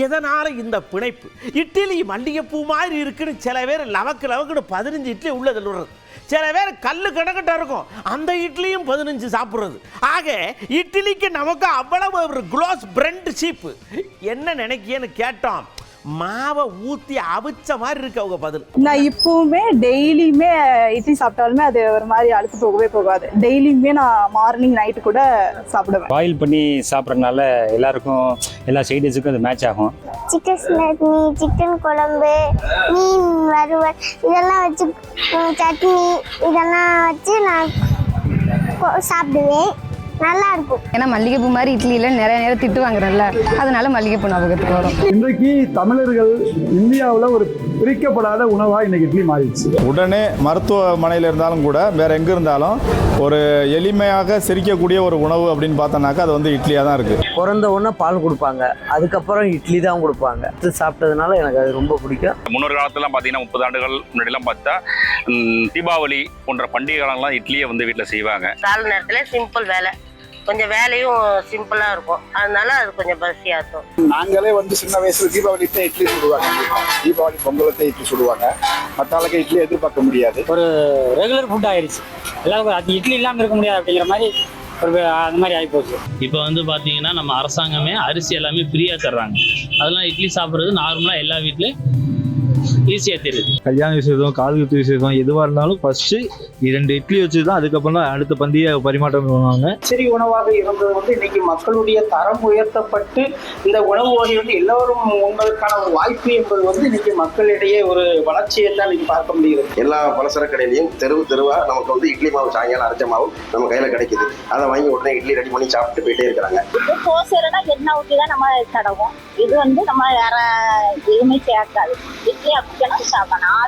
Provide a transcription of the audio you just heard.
எதனால இந்த பிணைப்பு? இட்லி மல்லிகைப்பூ மாதிரி இருக்குன்னு சில பேர் லவக்குன்னு 15 இட்லி உள்ள தள்ளுறது, சில பேர் கல்லு கணக்கிட்ட இருக்கும் அந்த இட்லியும் 15 சாப்பிட்றது. ஆக இட்லிக்கு நமக்கு அவ்வளவு ஒரு க்ளோஸ் ஃப்ரெண்ட்ஷிப். என்ன நினைக்கியன்னு கேட்டோம். மாவை ஊற்றி அவிச்ச மாதிரி இருக்கு அவங்க பதில். நான் இப்பவுமே டெய்லியுமே இட்லி சாப்பிட்டாலுமே அது ஒரு மாதிரி அழுத்து போகவே போகாது. டெய்லியுமே நான் மார்னிங் நைட்டு கூட சாப்பிடுவேன். பாயில் பண்ணி சாப்பிட்றதுனால எல்லாருக்கும் எல்லா சைடிஸுக்கும் அது மேட்ச் ஆகும். சிக்கன் சட்னி, சிக்கன் குழம்பு, மீன் வறுவல் இதெல்லாம் வச்சு சட்னி இதெல்லாம் வச்சு நான் சாப்பிடுவேன். நல்லா இருக்கும். ஏன்னா மல்லிகைப்பூ மாதிரி இட்லியில நிறைய நேரம் திட்டு வாங்குறேன்ல, அதனால மல்லிகைப்பூ ஞாபகத்துக்கு வரும். இன்றைக்கு தமிழர்கள் இந்தியாவில் ஒரு பிரிக்கப்படாத உணவா இன்னைக்கு இட்லி மாறிடுச்சு. உடனே மருத்துவமனையில் இருந்தாலும் கூட வேற எங்க இருந்தாலும் ஒரு எளிமையாக சிரிக்கக்கூடிய ஒரு உணவு அப்படின்னு பார்த்தோம்னாக்கா அது வந்து இட்லியாக தான் இருக்கு. பிறந்த உடனே பால் கொடுப்பாங்க, அதுக்கப்புறம் இட்லி தான் கொடுப்பாங்க. இது சாப்பிட்டதுனால எனக்கு அது ரொம்ப பிடிக்கும். முன்னொரு காலத்துலாம் பார்த்தீங்கன்னா 30 ஆண்டுகள் முன்னாடிலாம் பார்த்தா தீபாவளி போன்ற பண்டிகை காலங்கள்லாம் இட்லியை வந்து வீட்டில் செய்வாங்க. கால நேரத்தில் சிம்பிள் வேலை, கொஞ்சம் வேலையும் சிம்பிளா இருக்கும், அதனால அது கொஞ்சம் பசியா இருக்கும். நாங்களே வந்து சின்ன வயசுல தீபாவளி இட்லி சுடுவாங்க, தீபாவளி பொங்கலத்தை இட்லி சுடுவாங்க. மத்தாளுக்கு இட்லி எதிர்பார்க்க முடியாது, ஒரு ரெகுலர் ஃபுட் ஆயிடுச்சு. எல்லாருக்கும் அது இட்லி இல்லாமல் இருக்க முடியாது அப்படிங்கிற மாதிரி ஒரு அந்த மாதிரி ஆகிப்போச்சு. இப்போ வந்து பார்த்தீங்கன்னா நம்ம அரசாங்கமே அரிசி எல்லாமே ஃப்ரீயாக தர்றாங்க. அதெல்லாம் இட்லி சாப்பிட்றது நார்மலாக எல்லா வீட்லேயும் ஈஸியாக தெரியுது. கல்யாண விஷயம், காது குத்து விஷயம் எதுவாக இருந்தாலும் ஃபர்ஸ்ட் 2 இட்லி வச்சு தான் அதுக்கப்புறம் தான் அடுத்த பந்தியை பரிமாற்றம் பண்ணுவாங்க. சரி, உணவாக இருந்தது வந்து இன்னைக்கு மக்களுடைய தரம் உயர்த்தப்பட்டு இந்த உணவு வகை வந்து எல்லோரும் உண்பதற்கான ஒரு வாய்ப்பு என்பது வந்து இன்னைக்கு மக்களிடையே ஒரு வளர்ச்சியை தான் இன்னைக்கு பார்க்க முடியுது. எல்லா பலசர கடையிலையும் தெருவா நமக்கு வந்து இட்லி மாவு, சாயங்காலம் அரைச்ச மாவு நம்ம கையில கிடைக்குது. அதை வாங்கி உடனே இட்லி ரெடி பண்ணி சாப்பிட்டு போயிட்டே இருக்கிறாங்க. தோசைனா எண்ணெய் ஊற்றி தான் நம்ம தடவும். இது வந்து நம்ம வேற எதுவுமே சேர்க்காது. இட்லி அப்படின்னா சாப்பிடணும்.